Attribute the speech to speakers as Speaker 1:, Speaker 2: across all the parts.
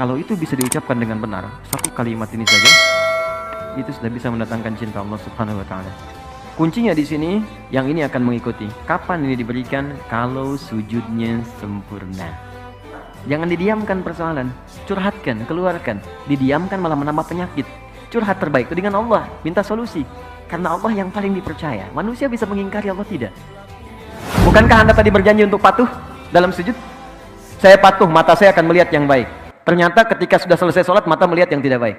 Speaker 1: Kalau itu bisa diucapkan dengan benar, satu kalimat ini saja, itu sudah bisa mendatangkan cinta Allah Subhanahu wa Ta'ala. Kuncinya di sini, yang ini akan mengikuti. Kapan ini diberikan? Kalau sujudnya sempurna. Jangan didiamkan persoalan, curhatkan, keluarkan. Didiamkan malah menambah penyakit. Curhat terbaik itu dengan Allah, minta solusi. Karena Allah yang paling dipercaya. Manusia bisa mengingkari, Allah tidak. Bukankah Anda tadi berjanji untuk patuh dalam sujud? Saya patuh, mata saya akan melihat yang baik. Ternyata ketika sudah selesai sholat, mata melihat yang tidak baik.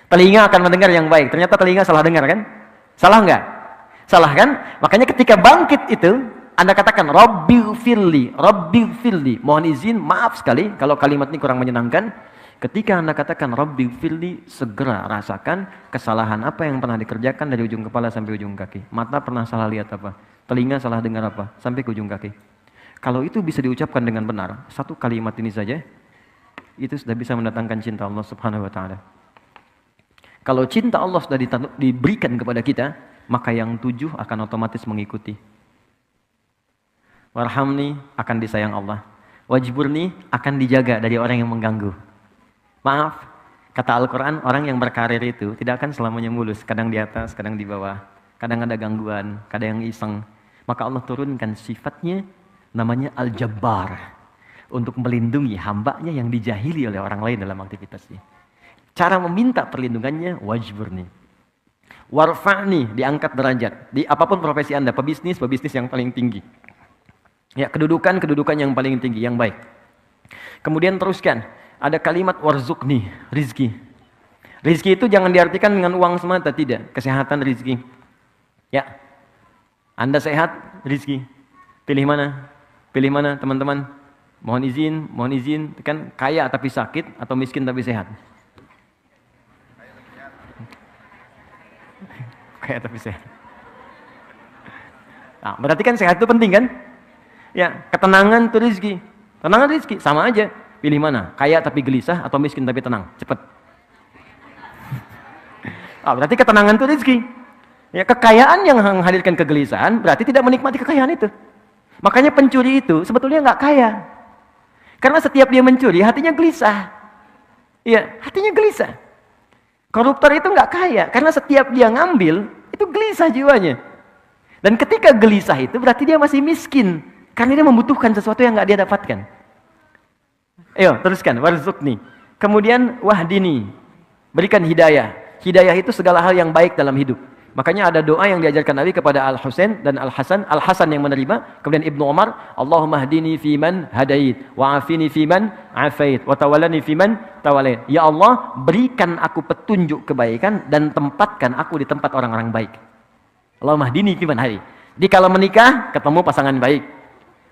Speaker 1: Telinga akan mendengar yang baik. Ternyata telinga salah dengar kan? Salah enggak? Salah kan? Makanya ketika bangkit itu, Anda katakan, Rabbighfirli, Rabbighfirli. Mohon izin, maaf sekali kalau kalimat ini kurang menyenangkan. Ketika Anda katakan Rabbighfirli, segera rasakan kesalahan apa yang pernah dikerjakan dari ujung kepala sampai ujung kaki. Mata pernah salah lihat apa? Telinga salah dengar apa? Sampai ke ujung kaki. Kalau itu bisa diucapkan dengan benar, satu kalimat ini saja, itu sudah bisa mendatangkan cinta Allah Subhanahu wa Ta'ala. Kalau cinta Allah sudah diberikan kepada kita, maka yang 7 akan otomatis mengikuti. Warhamni akan disayang Allah. Wajburni akan dijaga dari orang yang mengganggu. Maaf, kata Al-Quran, orang yang berkarir itu tidak akan selamanya mulus. Kadang di atas, kadang di bawah. Kadang ada gangguan, kadang yang iseng. Maka Allah turunkan sifatnya, namanya Al-Jabbar. Untuk melindungi hambanya yang dijahili oleh orang lain dalam aktivitasnya. Cara meminta perlindungannya, wajburni. Warfa'ni, diangkat derajat. Di apapun profesi Anda, pebisnis yang paling tinggi. Ya, kedudukan yang paling tinggi, yang baik. Kemudian teruskan, ada kalimat warzukni, rizki. Rizki itu jangan diartikan dengan uang semata, tidak. Kesehatan rizki. Ya, Anda sehat, rizki. Pilih mana? Pilih mana teman-teman? Mohon izin, kan kaya tapi sakit atau miskin tapi sehat? Kaya tapi sehat. Nah, berarti kan sehat itu penting kan? Ya, ketenangan itu rezeki. Tenangan rezeki, sama aja. Pilih mana? Kaya tapi gelisah atau miskin tapi tenang? Cepat. Berarti ketenangan itu rezeki. Ya, kekayaan yang menghadirkan kegelisahan berarti tidak menikmati kekayaan itu. Makanya pencuri itu sebetulnya nggak kaya. Karena setiap dia mencuri, hatinya gelisah. Iya, hatinya gelisah. Koruptor itu nggak kaya, karena setiap dia ngambil, itu gelisah jiwanya. Dan ketika gelisah itu, berarti dia masih miskin. Karena dia membutuhkan sesuatu yang nggak dia dapatkan. Ayo, teruskan. Warzukni. Kemudian, wahdini. Berikan hidayah. Hidayah itu segala hal yang baik dalam hidup. Makanya ada doa yang diajarkan Nabi kepada Al-Husain dan Al-Hasan. Al-Hasan yang menerima. Kemudian Ibnu Umar. Allahumma hdini fiman hadait. Wa'afini fiman afait. Wa tawallani fiman tawalait. Ya Allah, berikan aku petunjuk kebaikan dan tempatkan aku di tempat orang-orang baik. Allahumma hdini fiman hadait. Di kalau menikah, ketemu pasangan baik.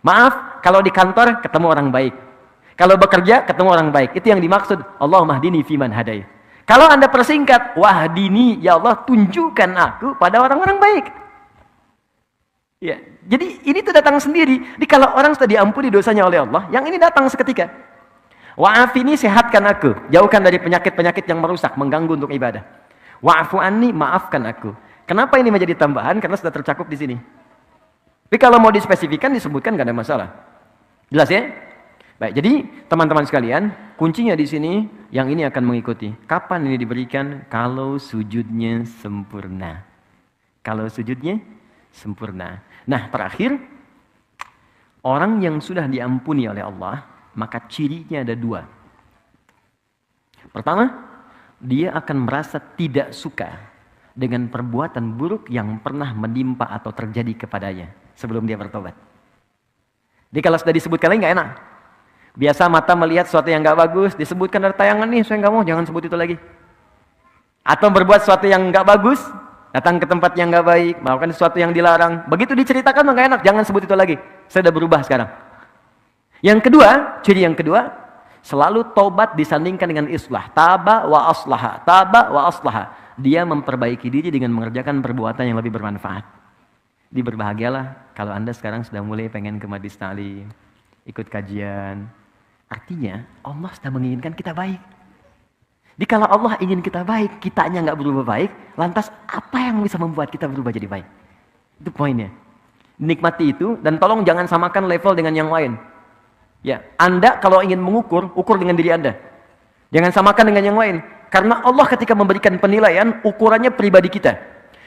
Speaker 1: Maaf, kalau di kantor, ketemu orang baik. Kalau bekerja, ketemu orang baik. Itu yang dimaksud. Allahumma hdini fiman hadait. Kalau Anda persingkat, wahdini, ya Allah, tunjukkan aku pada orang-orang baik. Ya, jadi ini tuh datang sendiri. Jadi kalau orang sudah diampuni dosanya oleh Allah, yang ini datang seketika. Wa'afini, sehatkan aku, jauhkan dari penyakit-penyakit yang merusak, mengganggu untuk ibadah. Wa'afu anni, maafkan aku. Kenapa ini menjadi tambahan? Karena sudah tercakup di sini. Tapi kalau mau dispesifikan, disebutkan gak ada masalah. Jelas ya? Baik, jadi teman-teman sekalian, kuncinya di sini yang ini akan mengikuti. Kapan ini diberikan? Kalau sujudnya sempurna. Kalau sujudnya sempurna. Nah, terakhir, orang yang sudah diampuni oleh Allah, maka cirinya ada 2. Pertama, dia akan merasa tidak suka dengan perbuatan buruk yang pernah menimpa atau terjadi kepadanya sebelum dia bertobat. Jadi kalau sudah disebutkan lagi nggak enak. Biasa mata melihat sesuatu yang nggak bagus, disebutkan ada tayangan nih, saya nggak mau, jangan sebut itu lagi. Atau berbuat sesuatu yang nggak bagus, datang ke tempat yang nggak baik, melakukan sesuatu yang dilarang. Begitu diceritakan nggak enak, jangan sebut itu lagi. Saya sudah berubah sekarang. Yang kedua, ciri yang kedua, selalu tobat disandingkan dengan islah. Taba wa aslaha, taba wa aslaha. Dia memperbaiki diri dengan mengerjakan perbuatan yang lebih bermanfaat. Berbahagialah kalau Anda sekarang sudah mulai pengen ke majlis ta'lim, ikut kajian. Artinya Allah sudah menginginkan kita baik. Jadi kalau Allah ingin kita baik, kitanya nggak berubah baik, lantas apa yang bisa membuat kita berubah jadi baik? Itu poinnya. Nikmati itu, dan tolong jangan samakan level dengan yang lain. Ya, Anda kalau ingin mengukur, ukur dengan diri Anda. Jangan samakan dengan yang lain. Karena Allah ketika memberikan penilaian, ukurannya pribadi kita.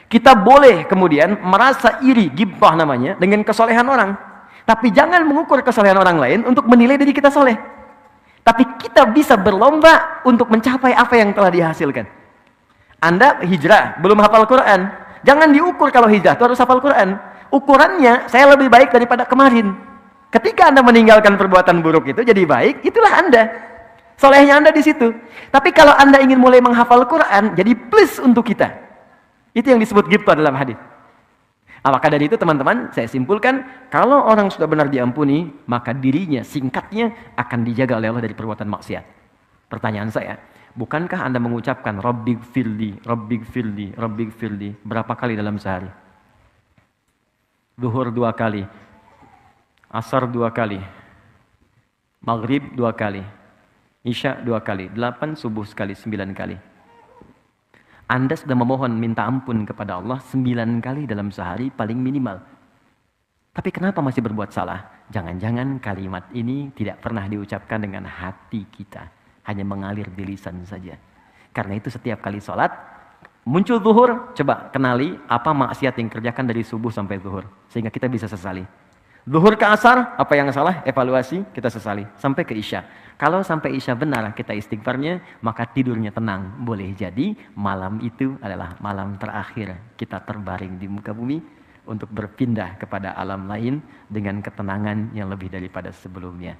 Speaker 1: Kita boleh kemudian merasa iri, ghibtah namanya, dengan kesolehan orang. Tapi jangan mengukur kesolehan orang lain untuk menilai diri kita soleh. Tapi kita bisa berlomba untuk mencapai apa yang telah dihasilkan. Anda hijrah, belum hafal Quran. Jangan diukur kalau hijrah itu harus hafal Quran. Ukurannya, saya lebih baik daripada kemarin. Ketika Anda meninggalkan perbuatan buruk itu jadi baik, itulah Anda. Solehnya Anda di situ. Tapi kalau Anda ingin mulai menghafal Quran, jadi plus untuk kita. Itu yang disebut ghibtah dalam hadis. Maka dari itu teman-teman, saya simpulkan, kalau orang sudah benar diampuni, maka dirinya, singkatnya, akan dijaga oleh Allah dari perbuatan maksiat. Pertanyaan saya, bukankah Anda mengucapkan Rabbighfirli, Rabbighfirli, Rabbighfirli berapa kali dalam sehari? Zuhur 2 kali, Asar 2 kali, Maghrib 2 kali, Isya 2 kali, 8, subuh sekali, 9 kali. Anda sudah memohon minta ampun kepada Allah 9 kali dalam sehari paling minimal. Tapi kenapa masih berbuat salah? Jangan-jangan kalimat ini tidak pernah diucapkan dengan hati kita. Hanya mengalir di lisan saja. Karena itu setiap kali sholat, muncul zuhur, coba kenali apa maksiat yang kerjakan dari subuh sampai zuhur. Sehingga kita bisa sesali. Zuhur ke asar, apa yang salah? Evaluasi, kita sesali. Sampai ke isya. Kalau sampai isya benar kita istighfarnya, maka tidurnya tenang. Boleh jadi malam itu adalah malam terakhir kita terbaring di muka bumi untuk berpindah kepada alam lain dengan ketenangan yang lebih daripada sebelumnya.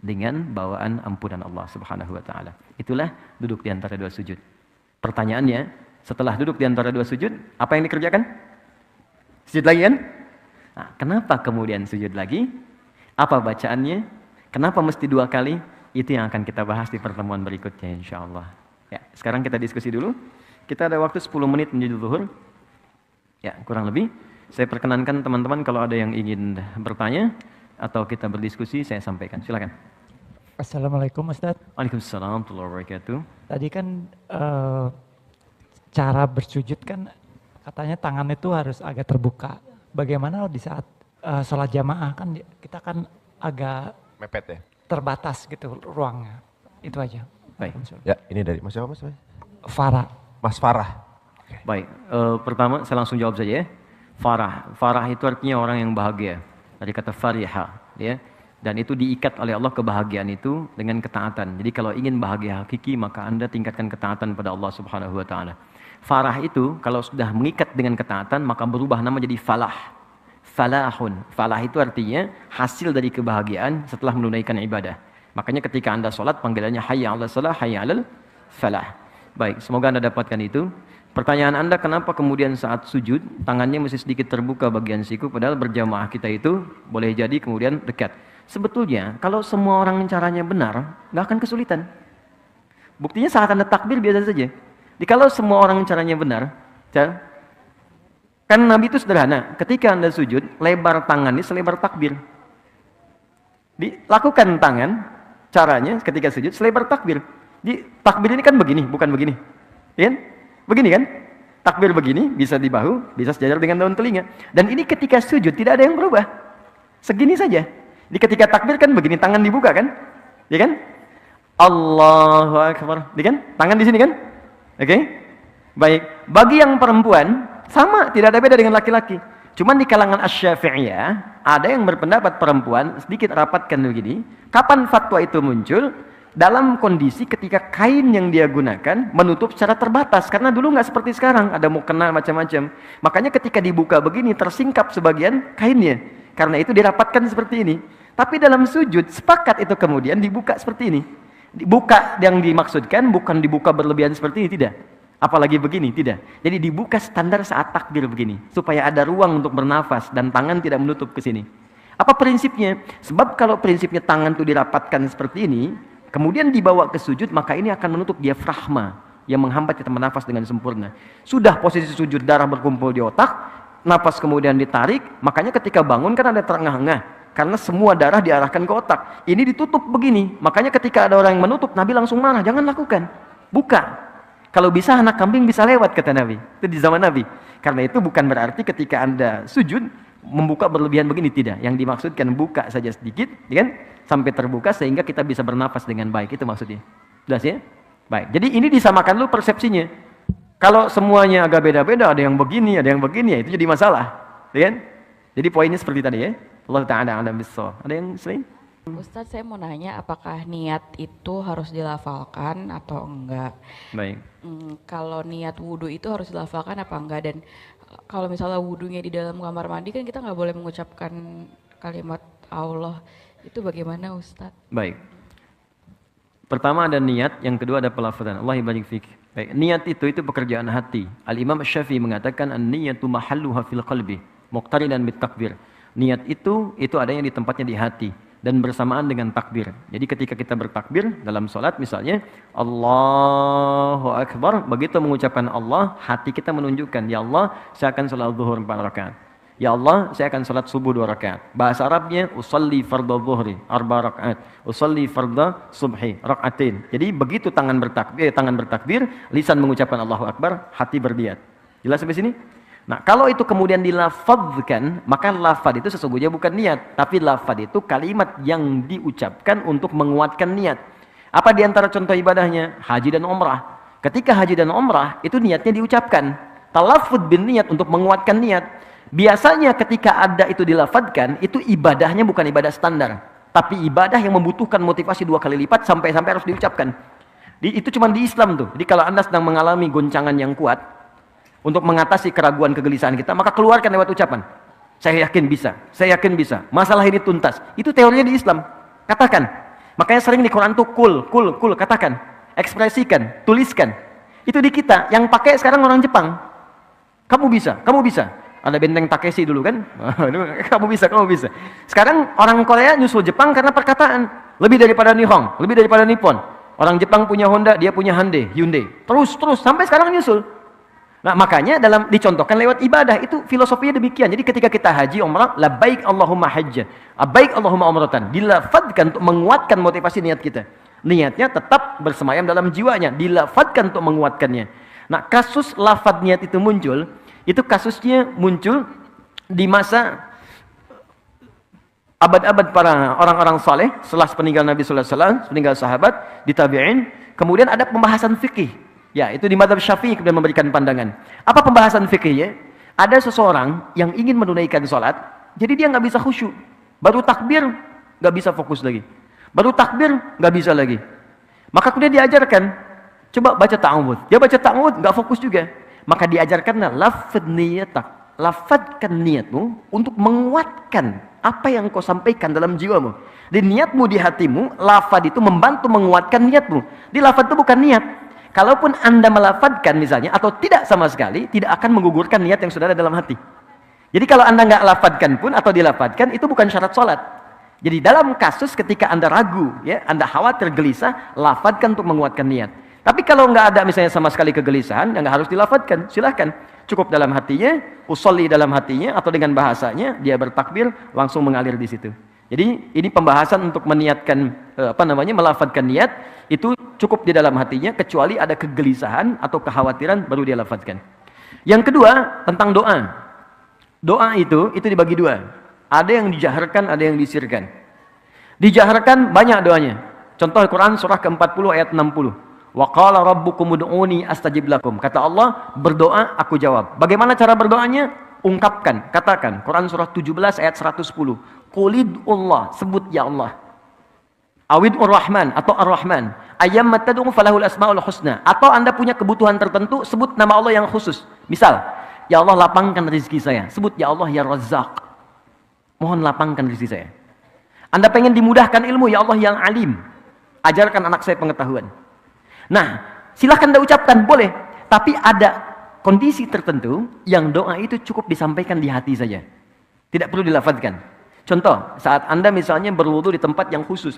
Speaker 1: Dengan bawaan ampunan Allah Subhanahu wa taala. Itulah duduk di antara 2 sujud. Pertanyaannya, setelah duduk di antara 2 sujud, apa yang dikerjakan? Sujud lagi kan? Nah, kenapa kemudian sujud lagi? Apa bacaannya? Kenapa mesti 2 kali? Itu yang akan kita bahas di pertemuan berikutnya insyaallah. Ya, sekarang kita diskusi dulu. Kita ada waktu 10 menit menuju zuhur. Ya, kurang lebih. Saya perkenankan teman-teman kalau ada yang ingin bertanya atau kita berdiskusi, saya sampaikan. Silakan.
Speaker 2: Assalamualaikum Ustaz.
Speaker 1: Waalaikumsalam warahmatullahi wabarakatuh.
Speaker 2: Tadi kan cara bersujud kan katanya tangan itu harus agak terbuka. Bagaimana di saat sholat jamaah kan kita kan agak
Speaker 3: mepet ya?
Speaker 2: Terbatas gitu ruangnya. Itu aja.
Speaker 1: Baik.
Speaker 3: Ya, ini dari Mas siapa Mas?
Speaker 2: Farah.
Speaker 3: Mas Farah.
Speaker 1: Baik, pertama saya langsung jawab saja ya. Farah itu artinya orang yang bahagia. Dari kata fariha, ya. Dan itu diikat oleh Allah kebahagiaan itu dengan ketaatan. Jadi kalau ingin bahagia hakiki, maka Anda tingkatkan ketaatan pada Allah Subhanahu wa taala. Farah itu kalau sudah mengikat dengan ketaatan, maka berubah nama jadi falah. Falahun. Falah itu artinya hasil dari kebahagiaan setelah menunaikan ibadah. Makanya ketika Anda sholat, panggilannya hayya 'alas shalah, hayya 'alal falah. Baik, semoga Anda dapatkan itu. Pertanyaan Anda, kenapa kemudian saat sujud, tangannya mesti sedikit terbuka bagian siku, padahal berjamaah kita itu boleh jadi kemudian dekat. Sebetulnya, kalau semua orang caranya benar, nggak akan kesulitan. Buktinya saat Anda takbir biasa saja. Jadi kalau semua orang caranya benar, kan Nabi itu sederhana. Ketika Anda sujud, lebar tangannya selebar takbir. Dilakukan tangan, caranya ketika sujud selebar takbir. Di takbir ini kan begini, bukan begini. Ya? Begini kan? Takbir begini, bisa di bahu, bisa sejajar dengan daun telinga. Dan ini ketika sujud tidak ada yang berubah. Segini saja. Di ketika takbir kan begini, tangan dibuka kan? Ya kan? Allahu Akbar. Ya kan? Tangan di sini kan? Oke? Baik. Bagi yang perempuan, sama, tidak ada beda dengan laki-laki. Cuman di kalangan Asy-Syafi'iyah, ada yang berpendapat perempuan sedikit rapatkan begini. Kapan fatwa itu muncul? Dalam kondisi ketika kain yang dia gunakan menutup secara terbatas. Karena dulu nggak seperti sekarang, ada mukena macam-macam. Makanya ketika dibuka begini, tersingkap sebagian kainnya. Karena itu dirapatkan seperti ini. Tapi dalam sujud, sepakat itu kemudian dibuka seperti ini. Dibuka yang dimaksudkan bukan dibuka berlebihan seperti ini, tidak. Apalagi begini, tidak. Jadi dibuka standar saat takbir begini. Supaya ada ruang untuk bernafas dan tangan tidak menutup ke sini. Apa prinsipnya? Sebab kalau prinsipnya tangan itu dirapatkan seperti ini, kemudian dibawa ke sujud, maka ini akan menutup diafragma yang menghambat kita bernafas dengan sempurna. Sudah posisi sujud, darah berkumpul di otak, nafas kemudian ditarik, makanya ketika bangun kan ada terengah-engah. Karena semua darah diarahkan ke otak. Ini ditutup begini. Makanya ketika ada orang yang menutup, Nabi langsung marah. Jangan lakukan. Buka. Kalau bisa anak kambing bisa lewat, kata Nabi. Itu di zaman Nabi. Karena itu bukan berarti ketika Anda sujud, membuka berlebihan begini. Tidak. Yang dimaksudkan buka saja sedikit, kan? Sampai terbuka sehingga kita bisa bernafas dengan baik. Itu maksudnya. Jelas ya? Baik, jadi ini disamakan dulu persepsinya. Kalau semuanya agak beda-beda, ada yang begini, ada yang begini, ya itu jadi masalah. Ya kan? Jadi poinnya seperti tadi ya. Allah Ta'ala a'lam bissawab. Ada yang selain?
Speaker 4: Ustadz, saya mau nanya apakah niat itu harus dilafalkan atau enggak?
Speaker 1: Baik.
Speaker 4: Kalau niat wudhu itu harus dilafalkan apa enggak? Dan kalau misalnya wudhunya di dalam kamar mandi kan kita nggak boleh mengucapkan kalimat Allah. Itu bagaimana Ustadz?
Speaker 1: Baik. Pertama ada niat, yang kedua ada pelafazan. Allah barik fik. Baik, niat itu pekerjaan hati. Al-Imam Syafi'i mengatakan an-niyatu mahalluha fil qalbi, muqtarinan bit takbir. Niat itu adanya di tempatnya di hati dan bersamaan dengan takbir. Jadi ketika kita bertakbir dalam salat misalnya Allahu Akbar, begitu mengucapkan Allah, hati kita menunjukkan, ya Allah, saya akan salat zuhur 4 rakaat. Ya Allah, saya akan salat subuh 2 rakaat. Bahasa Arabnya usolli fardhu dhuhri 4 rakaat, usolli fardhu subhi rakaatin. Jadi begitu tangan bertakbir, lisan mengucapkan Allahu Akbar, hati berniat. Jelas sampai sini? Nah, kalau itu kemudian dilafadzkan, maka lafadz itu sesungguhnya bukan niat, tapi lafadz itu kalimat yang diucapkan untuk menguatkan niat. Apa di antara contoh ibadahnya? Haji dan umrah. Ketika haji dan umrah, itu niatnya diucapkan. Talaffuz bin niat untuk menguatkan niat. Biasanya ketika ada itu dilafadzkan, itu ibadahnya bukan ibadah standar, tapi ibadah yang membutuhkan motivasi 2 kali lipat sampai harus diucapkan. Itu cuma di Islam tuh. Jadi kalau Anda sedang mengalami goncangan yang kuat untuk mengatasi keraguan kegelisahan kita, maka keluarkan lewat ucapan. Saya yakin bisa, saya yakin bisa. Masalah ini tuntas. Itu teorinya di Islam. Katakan. Makanya sering di Quran tuh kul, katakan, ekspresikan, tuliskan. Itu di kita. Yang pakai sekarang orang Jepang. Kamu bisa, kamu bisa. Ada benteng Takeshi dulu kan? Kamu bisa. Sekarang orang Korea nyusul Jepang karena perkataan. Lebih daripada Nihon, lebih daripada Nippon. Orang Jepang punya Honda, dia punya Hyundai. Terus, sampai sekarang nyusul. Nah makanya dicontohkan lewat ibadah, itu filosofinya demikian. Jadi ketika kita haji, umrah, labbaik Allahumma hajjah, labbaik Allahumma umratan, dilafadzkan untuk menguatkan motivasi niat kita. Niatnya tetap bersemayam dalam jiwanya, dilafadzkan untuk menguatkannya. Nah kasus lafadz niat itu muncul, itu kasusnya muncul di masa abad-abad para orang-orang saleh setelah peninggal Nabi sallallahu alaihi wasallam, peninggal sahabat, di tabi'in, kemudian ada pembahasan fikih. Ya, itu di mazhab Syafi'i kemudian memberikan pandangan. Apa pembahasan fikihnya? Ada seseorang yang ingin menunaikan salat, jadi dia nggak bisa khusyuk. Baru takbir nggak bisa fokus lagi. Baru takbir nggak bisa lagi. Maka kemudian diajarkan, coba baca ta'awudz. Dia baca ta'awudz nggak fokus juga. Maka diajarkanlah lafadz niyatak, lafadzkan niatmu untuk menguatkan apa yang kau sampaikan dalam jiwamu. Dan niatmu di hatimu, lafadz itu membantu menguatkan niatmu. Di lafadz itu bukan niat. Kalaupun Anda melafadzkan misalnya atau tidak sama sekali, tidak akan menggugurkan niat yang sudah ada dalam hati. Jadi kalau Anda nggak lafadzkan pun atau dilafadzkan, itu bukan syarat sholat. Jadi dalam kasus ketika Anda ragu, ya, Anda khawatir gelisah, lafadzkan untuk menguatkan niat. Tapi kalau nggak ada misalnya sama sekali kegelisahan, nggak harus dilafadzkan, silahkan. Cukup dalam hatinya, usolli dalam hatinya, atau dengan bahasanya, dia bertakbir, langsung mengalir di situ. Jadi ini pembahasan untuk meniatkan, melafadzkan niat, itu cukup di dalam hatinya, kecuali ada kegelisahan atau kekhawatiran, baru dia lafadzkan. Yang kedua, tentang doa. Doa itu dibagi 2. Ada yang dijaharkan, ada yang disirkan. Dijaharkan banyak doanya. Contoh Quran surah ke-40 ayat 60. Wa qala rabbukum ud'uni astajib lakum. Kata Allah, berdoa aku jawab. Bagaimana cara berdoanya? Ungkapkan, katakan. Quran surah 17 ayat 110. Qulidullah, sebut ya Allah. Awid'ur Rahman atau Ar-Rahman. Ayyamma tad'u falahul asmaul husna. Atau Anda punya kebutuhan tertentu, sebut nama Allah yang khusus. Misal, ya Allah lapangkan rezeki saya. Sebut ya Allah ya Razzaq. Mohon lapangkan rezeki saya. Anda pengen dimudahkan ilmu, ya Allah yang alim. Ajarkan anak saya pengetahuan. Nah, silahkan Anda ucapkan, boleh. Tapi ada kondisi tertentu yang doa itu cukup disampaikan di hati saja. Tidak perlu dilafadzkan. Contoh, saat Anda misalnya berwudu di tempat yang khusus.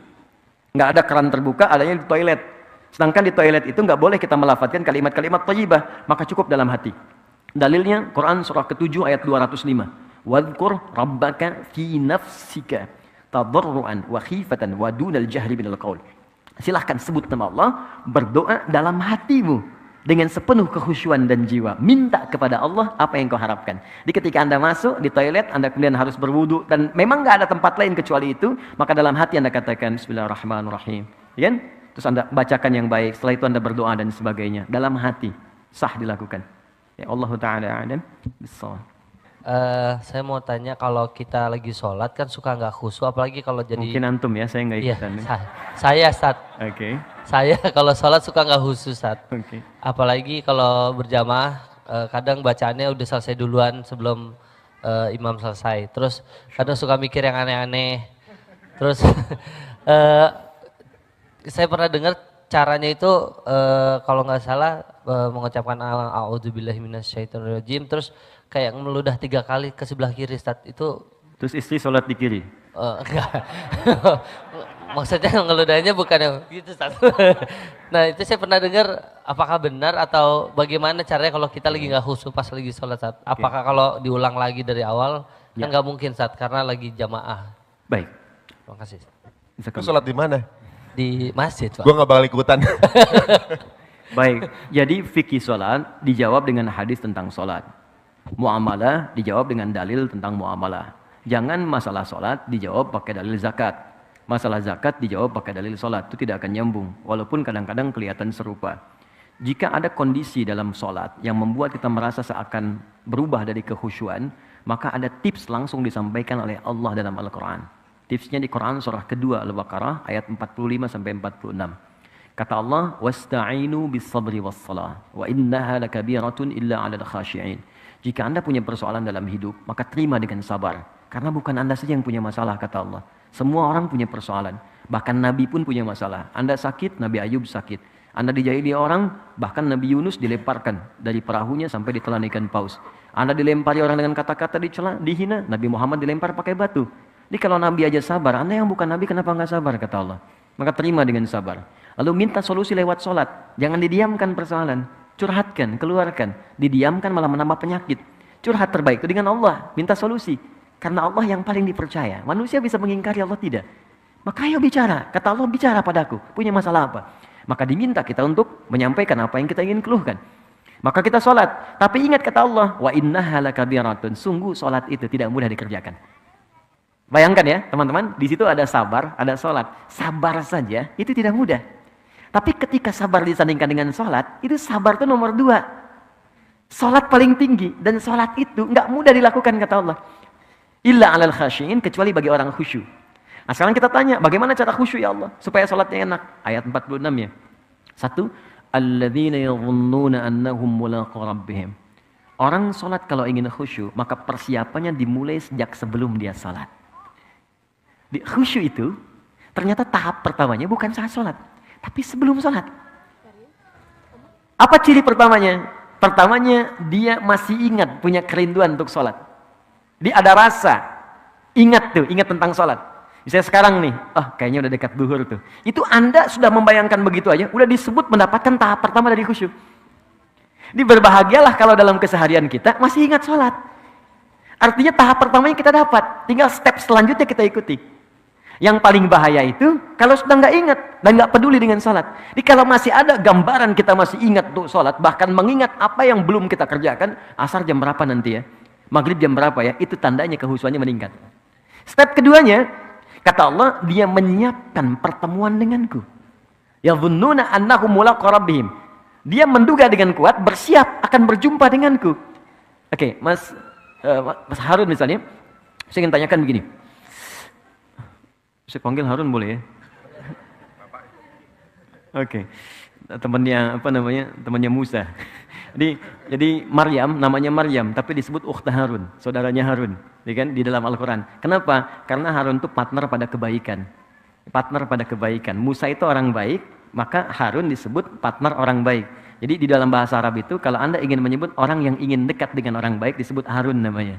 Speaker 1: Nggak ada keran terbuka, adanya di toilet. Sedangkan di toilet itu nggak boleh kita melafadzkan kalimat-kalimat thayyibah, maka cukup dalam hati. Dalilnya Quran surah ke-7 ayat 205. Wadhkur rabbaka fi nafsika tadarruan wa khifatan wa dunal jahri minal qaul. Silahkan sebut nama Allah, berdoa dalam hatimu dengan sepenuh kekhusyuan dan jiwa. Minta kepada Allah apa yang kau harapkan. Jadi ketika Anda masuk di toilet, Anda kemudian harus berwudu dan memang nggak ada tempat lain kecuali itu, maka dalam hati Anda katakan Bismillahirrahmanirrahim. Ya kan? Terus Anda bacakan yang baik, setelah itu Anda berdoa dan sebagainya. Dalam hati, sah dilakukan. Ya Allah Ta'ala a'lam bissawab.
Speaker 5: Saya mau tanya, kalau kita lagi sholat kan suka nggak khusyuk, apalagi kalau jadi...
Speaker 1: Mungkin antum ya, saya nggak
Speaker 5: Iya,
Speaker 1: ikutan.
Speaker 5: saya Ustaz.
Speaker 1: Oke.
Speaker 5: Saya kalau sholat suka nggak khusyuk Ustaz.
Speaker 1: Oke.
Speaker 5: Apalagi kalau berjamaah, kadang bacaannya udah selesai duluan sebelum imam selesai. Terus kadang suka mikir yang aneh-aneh. Terus saya pernah dengar caranya itu kalau nggak salah mengucapkan a'udzubillahi minasyaitonirrajim, terus kayak meludah 3 kali ke sebelah kiri Ustaz. Itu
Speaker 1: Terus istri sholat di kiri.
Speaker 5: enggak. Maksudnya ngeludahnya bukan yang gitu Ustaz. Nah itu saya pernah dengar, apakah benar atau bagaimana caranya kalau kita lagi nggak khusyuk pas lagi sholat Ustaz? Apakah kalau diulang lagi dari awal? Kan nggak mungkin Ustaz, karena lagi jamaah.
Speaker 1: Baik.
Speaker 5: Terima kasih.
Speaker 3: Lu sholat di mana?
Speaker 5: Di masjid Pak.
Speaker 3: Gua nggak bakal ikutan.
Speaker 1: Baik, jadi fikih sholat dijawab dengan hadis tentang sholat. Muamalah dijawab dengan dalil tentang muamalah. Jangan masalah sholat dijawab pakai dalil zakat. Masalah zakat dijawab pakai dalil sholat. Itu tidak akan nyambung, walaupun kadang-kadang kelihatan serupa. Jika ada kondisi dalam sholat yang membuat kita merasa seakan berubah dari kekhusyuan, maka ada tips langsung disampaikan oleh Allah dalam Al-Quran. Tipsnya di Quran surah kedua Al-Baqarah ayat 45-46. Kata Allah, wasta'inu bis-sabri was-salah wa innaha lakabiratun illa 'alal khashi'in. Jika Anda punya persoalan dalam hidup, maka terima dengan sabar. Karena bukan Anda saja yang punya masalah, kata Allah. Semua orang punya persoalan. Bahkan Nabi pun punya masalah. Anda sakit, Nabi Ayub sakit. Anda dijahili orang, bahkan Nabi Yunus dilemparkan dari perahunya sampai ditelan ikan paus. Anda dilempari orang dengan kata-kata dicela, dihina, Nabi Muhammad dilempar pakai batu. Jadi kalau Nabi aja sabar, Anda yang bukan Nabi kenapa nggak sabar, kata Allah. Maka terima dengan sabar. Lalu minta solusi lewat sholat. Jangan didiamkan persoalan. Curhatkan, keluarkan. Didiamkan malah menambah penyakit. Curhat terbaik itu dengan Allah. Minta solusi. Karena Allah yang paling dipercaya. Manusia bisa mengingkari, Allah tidak. Maka ayo bicara. Kata Allah, bicara padaku. Punya masalah apa? Maka diminta kita untuk menyampaikan apa yang kita ingin keluhkan. Maka kita sholat. Tapi ingat kata Allah, wa innaha lakabiratun. Sungguh sholat itu tidak mudah dikerjakan. Bayangkan ya teman-teman, di situ ada sabar, ada sholat. Sabar saja itu tidak mudah. Tapi ketika sabar disandingkan dengan sholat, itu sabar itu nomor 2. Sholat paling tinggi, dan sholat itu nggak mudah dilakukan kata Allah. Illa 'alal khashi'in, kecuali bagi orang khusyuk. Nah sekarang kita tanya, bagaimana cara khusyuk ya Allah? Supaya sholatnya enak. Ayat 46 ya. 1. Alladzina yadhunnuna annahum mulaqu rabbihim. Orang sholat kalau ingin khusyuk, maka persiapannya dimulai sejak sebelum dia sholat. Di khusyuk itu, ternyata tahap pertamanya bukan saat sholat, tapi sebelum sholat. Apa ciri pertamanya? Pertamanya dia masih ingat, punya kerinduan untuk sholat. Dia ada rasa, ingat tentang sholat. Misalnya sekarang nih, kayaknya udah dekat duhur tuh. Itu Anda sudah membayangkan begitu aja, udah disebut mendapatkan tahap pertama dari khusyuk. Ini berbahagialah kalau dalam keseharian kita masih ingat sholat. Artinya tahap pertamanya kita dapat, tinggal step selanjutnya kita ikuti. Yang paling bahaya itu kalau sudah nggak ingat dan nggak peduli dengan sholat. Jadi kalau masih ada gambaran kita masih ingat untuk sholat, bahkan mengingat apa yang belum kita kerjakan, asar jam berapa nanti ya, maghrib jam berapa ya, itu tandanya kehusuannya meningkat. Step keduanya, kata Allah, dia menyiapkan pertemuan denganku. Yadhunnuna annahum mulaqu rabbihim. Dia menduga dengan kuat, bersiap akan berjumpa denganku. Oke, Mas Harun misalnya, saya ingin tanyakan begini. Saya panggil Harun boleh ya? Oke. Temannya Musa. Jadi Maryam, namanya Maryam, tapi disebut ukhta Harun, saudaranya Harun, ya kan, di dalam Al-Qur'an. Kenapa? Karena Harun itu partner pada kebaikan. Partner pada kebaikan. Musa itu orang baik, maka Harun disebut partner orang baik. Jadi di dalam bahasa Arab itu kalau Anda ingin menyebut orang yang ingin dekat dengan orang baik disebut Harun namanya.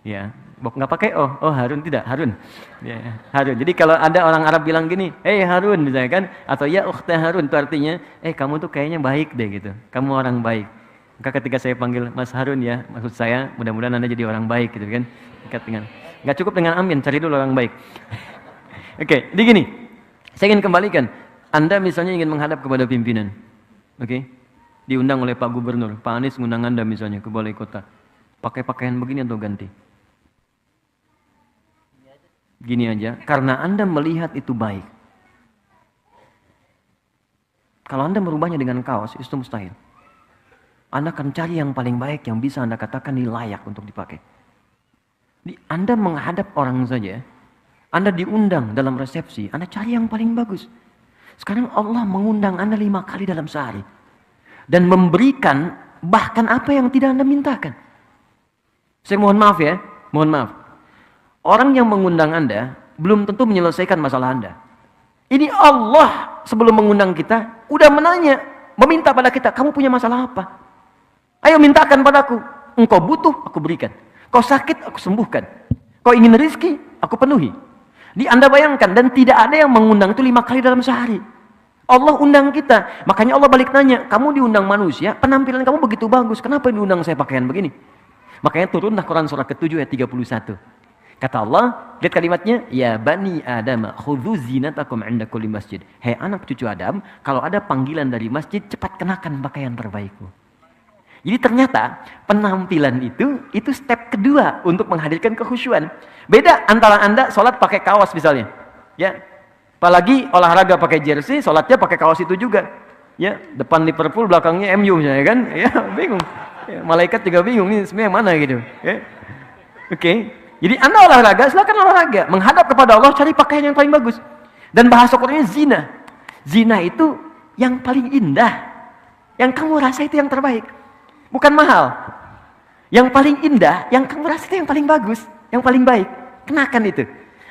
Speaker 1: Ya, nggak pakai Harun, tidak, Harun. Ya, Harun. Jadi kalau ada orang Arab bilang gini, "Hey Harun," misalnya kan, atau ya ukhta Harun, itu artinya, kamu tuh kayaknya baik deh gitu. Kamu orang baik. Maka ketika saya panggil Mas Harun ya, maksud saya mudah-mudahan Anda jadi orang baik gitu kan. Nggak cukup dengan amin, cari dulu orang baik. Oke, jadi gini. Saya ingin kembalikan. Anda misalnya ingin menghadap kepada pimpinan. Oke. Diundang oleh Pak Gubernur, Pak Anies ngundang Anda misalnya ke balai kota. Pakai pakaian begini atau ganti? Gini aja, karena Anda melihat itu baik. Kalau Anda merubahnya dengan kaos, itu mustahil. Anda akan cari yang paling baik, yang bisa Anda katakan ini layak untuk dipakai. Anda menghadap orang saja, Anda diundang dalam resepsi, Anda cari yang paling bagus. Sekarang Allah mengundang Anda 5 kali dalam sehari. Dan memberikan bahkan apa yang tidak Anda mintakan. Saya mohon maaf ya, mohon maaf. Orang yang mengundang Anda, belum tentu menyelesaikan masalah Anda. Ini Allah sebelum mengundang kita, udah menanya, meminta pada kita, kamu punya masalah apa? Ayo mintakan padaku. Engkau butuh, aku berikan. Kau sakit, aku sembuhkan. Kau ingin rezeki, aku penuhi. Anda bayangkan, dan tidak ada yang mengundang itu 5 kali dalam sehari. Allah undang kita. Makanya Allah balik nanya, kamu diundang manusia, penampilan kamu begitu bagus, kenapa diundang saya pakaian begini? Makanya turunlah Quran surah ke-7 ayat 31. Kata Allah, lihat kalimatnya, ya bani Adam, khudhu zinatakum 'inda kulli masjid. Hei anak cucu Adam, kalau ada panggilan dari masjid, cepat kenakan pakaian terbaikmu. Jadi ternyata penampilan itu step kedua untuk menghadirkan kekhusyuan. Beda antara Anda sholat pakai kaos misalnya, ya. Apalagi olahraga pakai jersey, sholatnya pakai kaos itu juga, ya. Depan Liverpool, belakangnya MU misalnya kan, ya bingung. Ya, malaikat juga bingung ini sebenarnya yang mana gitu. Ya. Oke. Jadi Anda olahraga, silakan olahraga. Menghadap kepada Allah, cari pakaian yang paling bagus. Dan bahasa Qur'annya zina. Zina itu yang paling indah. Yang kamu rasa itu yang terbaik. Bukan mahal. Yang paling indah, yang kamu rasa itu yang paling bagus. Yang paling baik. Kenakan itu.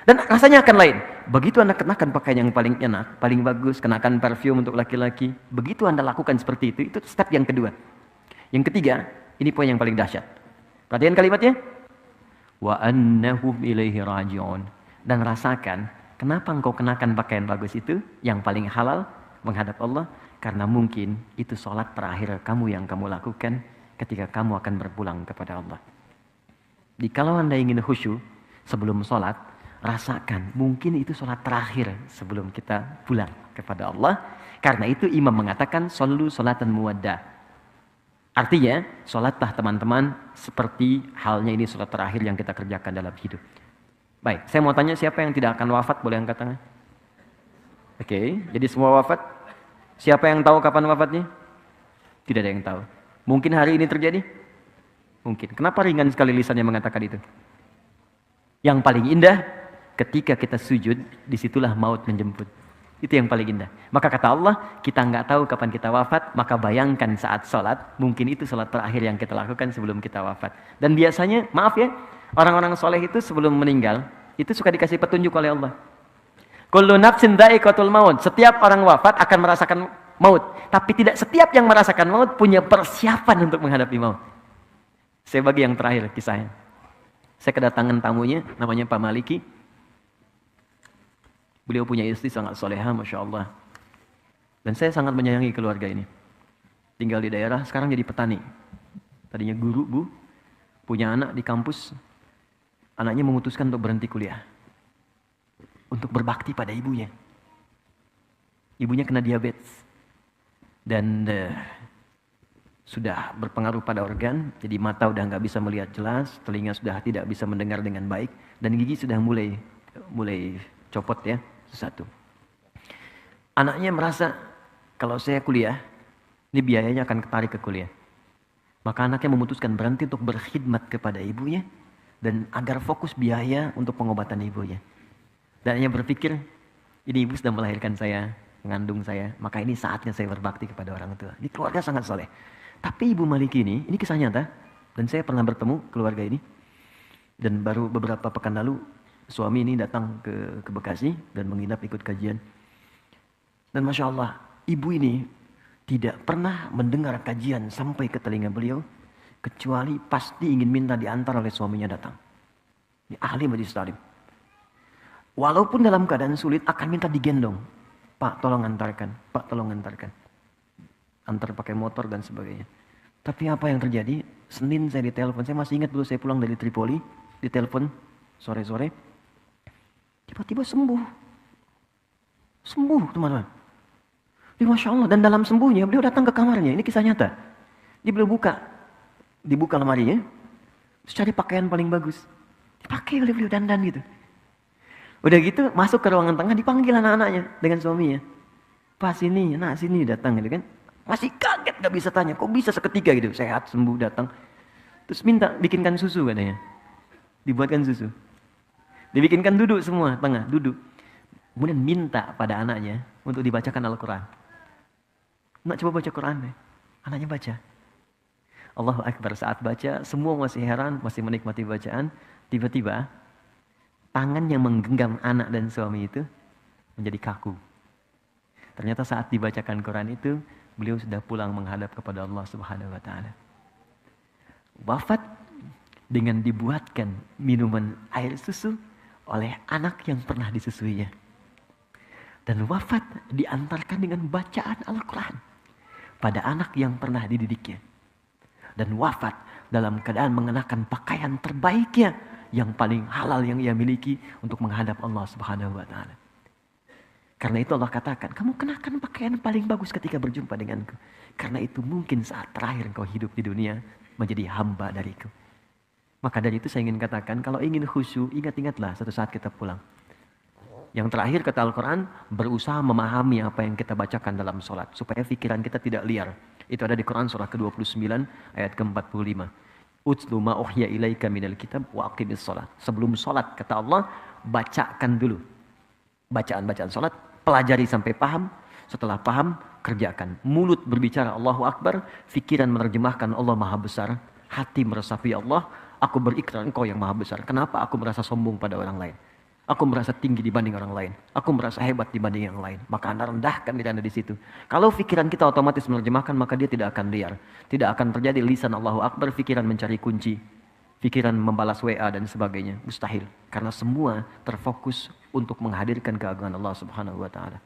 Speaker 1: Dan rasanya akan lain. Begitu Anda kenakan pakaian yang paling enak, paling bagus, kenakan parfum untuk laki-laki. Begitu Anda lakukan seperti itu step yang kedua. Yang ketiga, ini poin yang paling dahsyat. Perhatian kalimatnya. Wa annahum ilaihi raji'un. Dan rasakan, kenapa engkau kenakan pakaian bagus itu yang paling halal menghadap Allah? Karena mungkin itu sholat terakhir kamu yang kamu lakukan ketika kamu akan berpulang kepada Allah. Jadi kalau Anda ingin khusyuk sebelum sholat, rasakan mungkin itu sholat terakhir sebelum kita pulang kepada Allah. Karena itu imam mengatakan shollu sholatan muwadda. Artinya, sholatlah teman-teman seperti halnya ini sholat terakhir yang kita kerjakan dalam hidup. Baik, saya mau tanya siapa yang tidak akan wafat, boleh angkat tangan? Oke, jadi semua wafat. Siapa yang tahu kapan wafatnya? Tidak ada yang tahu. Mungkin hari ini terjadi? Mungkin. Kenapa ringan sekali lisannya mengatakan itu? Yang paling indah, ketika kita sujud, disitulah maut menjemput. Itu yang paling indah. Maka kata Allah, kita nggak tahu kapan kita wafat, maka bayangkan saat sholat, mungkin itu sholat terakhir yang kita lakukan sebelum kita wafat. Dan biasanya, maaf ya, orang-orang soleh itu sebelum meninggal, itu suka dikasih petunjuk oleh Allah. Kullu nafsin dha'iqatul maut. Setiap orang wafat akan merasakan maut. Tapi tidak setiap yang merasakan maut punya persiapan untuk menghadapi maut. Saya bagi yang terakhir kisahnya. Saya kedatangan tamunya, namanya Pak Maliki. Beliau punya istri sangat soleha, Masya Allah. Dan saya sangat menyayangi keluarga ini. Tinggal di daerah, sekarang jadi petani. Tadinya guru, Bu. Punya anak di kampus. Anaknya memutuskan untuk berhenti kuliah. Untuk berbakti pada ibunya. Ibunya kena diabetes. Dan sudah berpengaruh pada organ. Jadi mata udah nggak bisa melihat jelas. Telinga sudah tidak bisa mendengar dengan baik. Dan gigi sudah mulai copot ya. Satu. Anaknya merasa kalau saya kuliah, ini biayanya akan ketarik ke kuliah. Maka anaknya memutuskan berhenti untuk berkhidmat kepada ibunya dan agar fokus biaya untuk pengobatan ibunya. Dan hanya berpikir, ini ibu sudah melahirkan saya, mengandung saya, maka ini saatnya saya berbakti kepada orang tua. Ini keluarga sangat soleh. Tapi Ibu Maliki ini kisah nyata, dan saya pernah bertemu keluarga ini, dan baru beberapa pekan lalu, suami ini datang ke Bekasi dan menginap ikut kajian. Dan Masya Allah, ibu ini tidak pernah mendengar kajian sampai ke telinga beliau, kecuali pasti ingin minta diantar oleh suaminya datang. Ini ahli majelis taklim. Walaupun dalam keadaan sulit akan minta digendong. Pak tolong antarkan, Pak tolong antarkan. Antar pakai motor dan sebagainya. Tapi apa yang terjadi? Senin saya ditelepon, saya masih ingat dulu saya pulang dari Tripoli, ditelepon sore-sore. Tiba-tiba sembuh. Sembuh teman-teman. Masya Allah. Dan dalam sembuhnya beliau datang ke kamarnya. Ini kisah nyata. Dia beliau dibuka lemarinya. Terus cari pakaian paling bagus. Dipakai oleh beliau dandan gitu. Udah gitu masuk ke ruangan tengah dipanggil anak-anaknya dengan suaminya. Pas ini, nah sini datang gitu kan. Masih kaget gak bisa tanya, kok bisa seketika gitu, sehat, sembuh, datang. Terus minta bikinkan susu katanya. Dibuatkan susu. Dibikinkan duduk semua, tengah, duduk. Kemudian minta pada anaknya untuk dibacakan Al-Quran. Nak coba baca Quran deh. Anaknya baca. Allahu Akbar, saat baca, semua masih heran, masih menikmati bacaan. Tiba-tiba, tangan yang menggenggam anak dan suami itu menjadi kaku. Ternyata saat dibacakan Quran itu, beliau sudah pulang menghadap kepada Allah Subhanahu wa Ta'ala. Wafat dengan dibuatkan minuman air susu oleh anak yang pernah disusuinya. Dan wafat diantarkan dengan bacaan Al-Quran pada anak yang pernah dididiknya. Dan wafat dalam keadaan mengenakan pakaian terbaiknya yang paling halal yang ia miliki untuk menghadap Allah Subhanahu wa Ta'ala. Karena itu Allah katakan, kamu kenakan pakaian paling bagus ketika berjumpa denganku. Karena itu mungkin saat terakhir engkau hidup di dunia menjadi hamba dariku. Maka dari itu saya ingin katakan, kalau ingin khusyuk, ingat-ingatlah satu saat kita pulang. Yang terakhir kata Al-Quran, berusaha memahami apa yang kita bacakan dalam sholat. Supaya pikiran kita tidak liar. Itu ada di Quran surah ke-29 ayat ke-45. Utlu ma uhya ilaika minal kitab wa aqimis sholat. Sebelum sholat, kata Allah, bacakan dulu. Bacaan-bacaan sholat, pelajari sampai paham. Setelah paham, kerjakan. Mulut berbicara Allahu Akbar, pikiran menerjemahkan Allah Maha Besar, hati meresapi Allah, aku berikrar engkau yang Maha Besar. Kenapa aku merasa sombong pada orang lain? Aku merasa tinggi dibanding orang lain. Aku merasa hebat dibanding yang lain. Maka Anda rendahkan diri Anda di situ. Kalau pikiran kita otomatis menerjemahkan, maka dia tidak akan liar. Tidak akan terjadi lisan Allahu Akbar, pikiran mencari kunci. Pikiran membalas WA dan sebagainya. Mustahil. Karena semua terfokus untuk menghadirkan keagungan Allah Subhanahu wa Ta'ala.